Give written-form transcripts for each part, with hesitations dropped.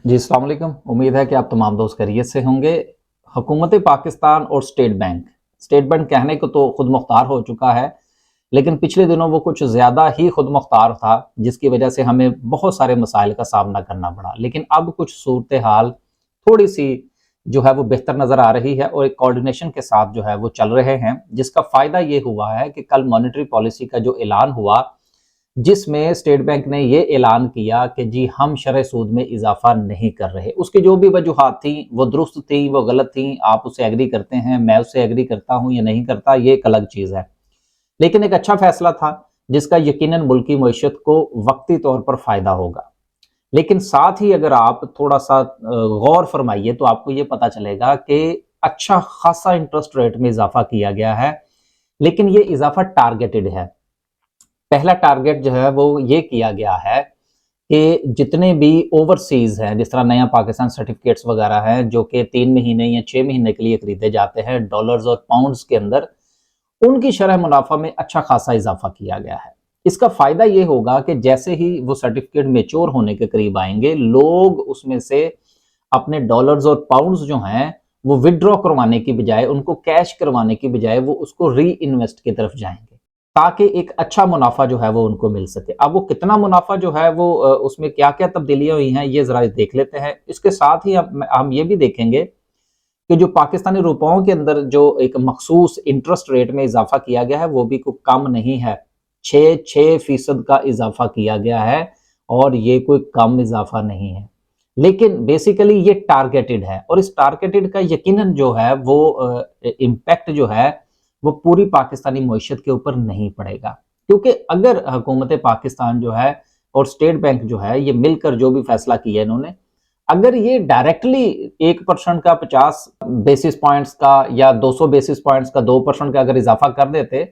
जी, अस्सलाम वालेकुम। उम्मीद है कि आप तमाम दोस्त खैरियत से होंगे। हुकूमत पाकिस्तान और स्टेट बैंक कहने को तो खुद मुख्तार हो चुका है, लेकिन पिछले दिनों वो कुछ ज़्यादा ही खुद मुख्तार था, जिसकी वजह से हमें बहुत सारे मसाइल का सामना करना पड़ा। लेकिन अब कुछ सूरत हाल थोड़ी-सी जो है वो बेहतर नज़र आ रही है और एक कोऑर्डिनेशन के साथ जो है वो चल रहे हैं, जिसका फ़ायदा ये हुआ है कि कल मॉनेटरी पॉलिसी का जो ऐलान हुआ, जिसमें स्टेट बैंक ने ये ऐलान किया कि जी हम शरह सूद में इजाफा नहीं कर रहे। उसकी जो भी वजूहात थी वो दुरुस्त थी, वो गलत थी, आप उससे एग्री करते हैं, मैं उससे एग्री करता हूँ या नहीं करता, ये एक अलग चीज़ है। लेकिन एक अच्छा फैसला था जिसका यकीनन मुल्की मईशत को वक्ती तौर पर फ़ायदा होगा। लेकिन साथ ही अगर आप थोड़ा-सा गौर फरमाइए तो आपको ये पता चलेगा कि अच्छा खासा इंटरेस्ट रेट में इजाफा किया गया है, लेकिन ये इजाफा टारगेटेड है। पहला टारगेट जो है वो ये किया गया है कि जितने भी ओवरसीज हैं, जिस तरह नया पाकिस्तान सर्टिफिकेट्स वगैरह हैं जो कि 3 महीने या 6 महीने के लिए खरीदे जाते हैं डॉलर्स और पाउंड्स के अंदर, उनकी शरह मुनाफा में अच्छा खासा इजाफा किया गया है। इसका फायदा ये होगा कि जैसे ही वो सर्टिफिकेट मेच्योर होने के करीब आएंगे, लोग उसमें से अपने डॉलर्स और पाउंड्स जो हैं वो विड्रॉ करवाने की बजाय, उनको कैश करवाने की बजाय वो उसको री इन्वेस्ट की तरफ जाएंगे, ताकि एक अच्छा मुनाफा जो है वो उनको मिल सके। अब वो कितना मुनाफा जो है वो उसमें क्या क्या तब्दीलियां हुई हैं ये जरा देख लेते हैं। इसके साथ ही हम ये भी देखेंगे कि जो पाकिस्तानी रुपयों के अंदर जो एक मखसूस इंटरेस्ट रेट में इजाफा किया गया है वो भी कोई कम नहीं है। 6% का इजाफा किया गया है और ये कोई कम इजाफा नहीं है। लेकिन बेसिकली ये टारगेटेड है और इस टारगेटेड का यकीनन जो है वो इम्पैक्ट जो है वो पूरी पाकिस्तानी मईशत के ऊपर नहीं पड़ेगा, क्योंकि अगर हुकूमत पाकिस्तान जो है और स्टेट बैंक जो है ये मिलकर जो भी फैसला किया इन्होंने, अगर ये डायरेक्टली 1% का 50 बेसिस पॉइंट्स का या 200 बेसिस पॉइंट्स का 2% का अगर इजाफा कर देते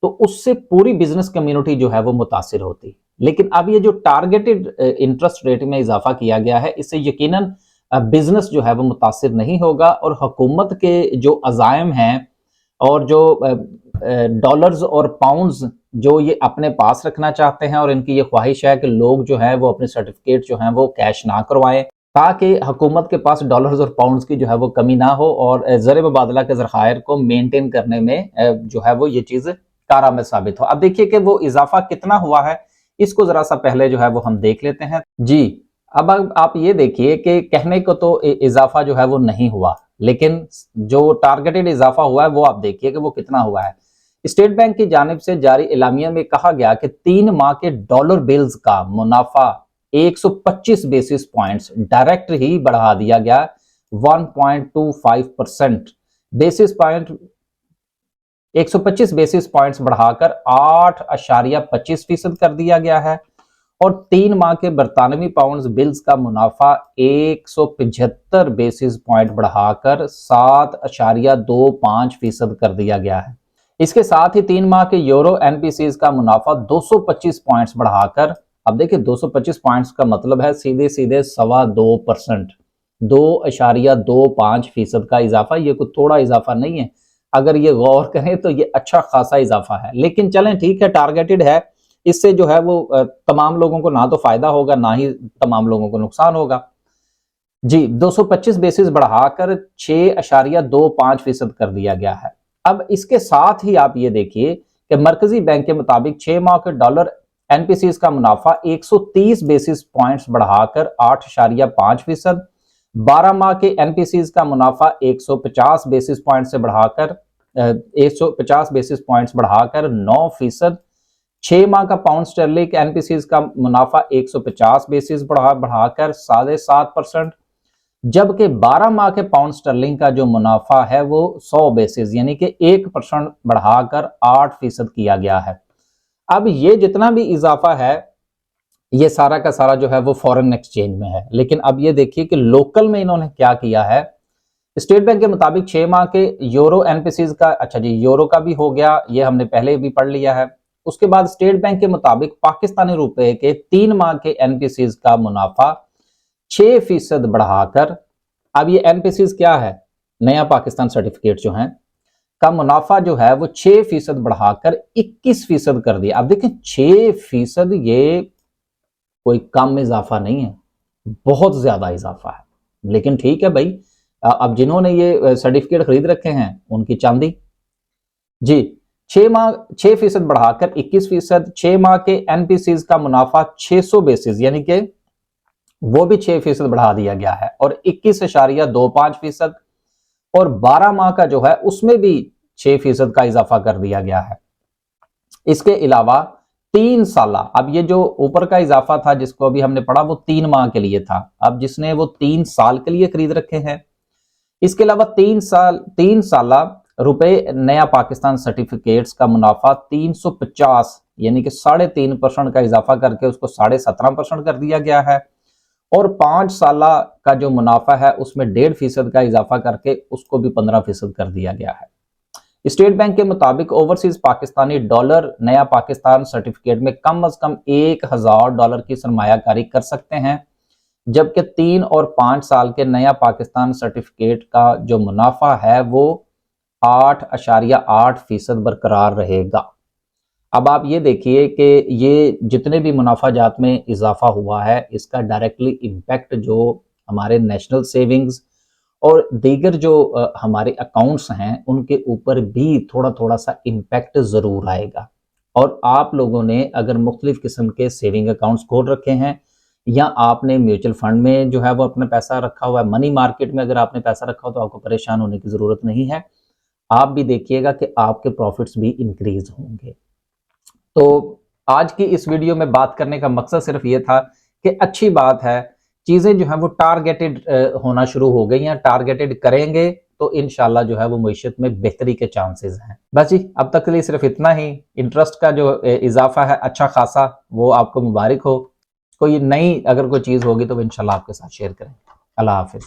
तो उससे पूरी बिजनेस कम्युनिटी जो है वो मुतासिर होती। लेकिन अब ये जो टारगेटेड इंटरेस्ट रेट में इजाफा किया गया है, इससे यकीनन बिजनेस जो है वो मुतासिर नहीं होगा और हुकूमत के जो अजायम हैं और जो डॉलर्स और पाउंड्स जो ये अपने पास रखना चाहते हैं और इनकी ये ख्वाहिश है कि लोग जो है वो अपने सर्टिफिकेट जो हैं वो कैश ना करवाएं, ताकि हुकूमत के पास डॉलर्स और पाउंड्स की जो है वो कमी ना हो और ज़र मुबादला के ज़खायर को मेनटेन करने में जो है वो ये चीज़ कारआमद साबित हो। अब देखिए कि वो इजाफा कितना हुआ है, इसको ज़रा सा पहले जो है वो हम देख लेते हैं। जी, अब आप ये देखिए कि कहने को तो इजाफा जो है वो नहीं हुआ, लेकिन जो टारगेटेड इजाफा हुआ है वो आप देखिए कि वो कितना हुआ है। स्टेट बैंक की जानिब से जारी एलामिया में कहा गया कि 3 माह के डॉलर बिल्स का मुनाफा 125 बेसिस पॉइंट्स डायरेक्ट ही बढ़ा दिया गया। 1.25% बेसिस पॉइंट 125 बेसिस पॉइंट्स बढ़ाकर 8.25% कर दिया गया है और 3 माह के बरतानवी पाउंड्स बिल्स का मुनाफा 175 बेसिस पॉइंट बढ़ाकर 7.25% कर दिया गया है। इसके साथ ही 3 माह के यूरो एनपीसीज का मुनाफा 225 पॉइंट्स बढ़ाकर, अब देखिए 225 पॉइंट्स का मतलब है सीधे सीधे 2.25%, 2.25% का इजाफा। ये कोई थोड़ा इजाफा नहीं है, अगर ये गौर करें तो ये अच्छा खासा इजाफा है। लेकिन चलें ठीक है, टारगेटेड है, इससे जो है वो तमाम लोगों को ना तो फायदा होगा ना ही तमाम लोगों को नुकसान होगा। जी, 225 बेसिस बढ़ाकर 6.25% कर दिया गया है। अब इसके साथ ही आप ये देखिए कि मरकजी बैंक के मुताबिक 6 माह के डॉलर एनपीसीज का मुनाफा 130 बेसिस पॉइंट्स बढ़ाकर 8.5%, 12 माह के एनपीसीज का मुनाफा 150 बेसिस पॉइंट से बढ़ाकर 150 बेसिस पॉइंट्स बढ़ाकर 9%, 6 माह का पाउंड स्टर्लिंग एनपीसीज का मुनाफा 150 बेसिस बढ़ाकर 7.5%, जबकि 12 माह के पाउंड स्टर्लिंग का जो मुनाफा है वो 100 बेसिस यानी कि 1% बढ़ाकर 8% किया गया है। अब ये जितना भी इजाफा है ये सारा का सारा जो है वो फॉरेन एक्सचेंज में है। लेकिन अब ये देखिए कि लोकल में इन्होंने क्या किया है। स्टेट बैंक के मुताबिक 6 माह के यूरो एनपीसीज का, अच्छा जी यूरो का भी हो गया, ये हमने पहले भी पढ़ लिया है। उसके बाद स्टेट बैंक के मुताबिक पाकिस्तानी रुपए के 3 माह के एनपीसीज का मुनाफा 6% बढ़ाकर, अब ये एनपीसीज क्या है, नया पाकिस्तान सर्टिफिकेट जो है का मुनाफा जो है वो 6% बढ़ाकर 21% कर दिया। अब देखिए 6% ये कोई कम इजाफा नहीं है। बहुत ज्यादा इजाफा है। लेकिन ठीक है भाई, अब जिन्होंने ये सर्टिफिकेट खरीद रखे हैं उनकी चांदी। जी, 6% बढ़ाकर 21%, 6 माह के एनपीसीज का मुनाफा 600 बेसिस यानी कि वो भी 6% बढ़ा दिया गया है और 21.25%, और 12 माह का जो है उसमें भी 6% का इजाफा कर दिया गया है। इसके अलावा 3 साल, अब ये जो ऊपर का इजाफा था जिसको अभी हमने पढ़ा वो 3 माह के लिए था, अब जिसने वो 3 साल के लिए खरीद रखे हैं। इसके अलावा 3 साल रुपए नया पाकिस्तान सर्टिफिकेट्स का मुनाफा 350 यानी कि 3.5% का इजाफा करके उसको 17.5% कर दिया गया है, और 5 साल का जो मुनाफा है उसमें 1.5% का इजाफा करके उसको भी 15% कर दिया गया है। स्टेट बैंक के मुताबिक ओवरसीज पाकिस्तानी डॉलर नया पाकिस्तान सर्टिफिकेट में कम अज कम $1000 की सरमायाकारी कर सकते हैं, जबकि 3 और 5 साल के नया पाकिस्तान सर्टिफिकेट का जो मुनाफा है वो 8.8% बरकरार रहेगा। अब आप ये देखिए कि ये जितने भी मुनाफाजात में इजाफा हुआ है इसका डायरेक्टली इम्पैक्ट जो हमारे नेशनल सेविंग्स और दीगर जो हमारे अकाउंट्स हैं उनके ऊपर भी थोड़ा थोड़ा सा इम्पैक्ट ज़रूर आएगा। और आप लोगों ने अगर मुख्तलिफ किस्म के सेविंग अकाउंट्स खोल रखे हैं या आपने म्यूचुअल फंड में जो है वो अपना पैसा रखा हुआ है, मनी मार्केट में अगर आपने पैसा रखा हो तो आपको परेशान होने की ज़रूरत नहीं है। आप भी देखिएगा कि आपके प्रॉफिट्स भी इंक्रीज होंगे। तो आज की इस वीडियो में बात करने का मकसद सिर्फ ये था कि अच्छी बात है, चीज़ें जो है वो टारगेटेड होना शुरू हो गई हैं, टारगेटेड करेंगे तो इंशाल्लाह जो है वो मईशत में बेहतरी के चांसेस हैं। बस जी, अब तक के लिए सिर्फ इतना ही। इंटरेस्ट का जो इजाफा है अच्छा खासा, वो आपको मुबारक हो। कोई नई अगर कोई चीज़ होगी तो इंशाल्लाह आपके साथ शेयर करें। अल्लाह हाफिज़।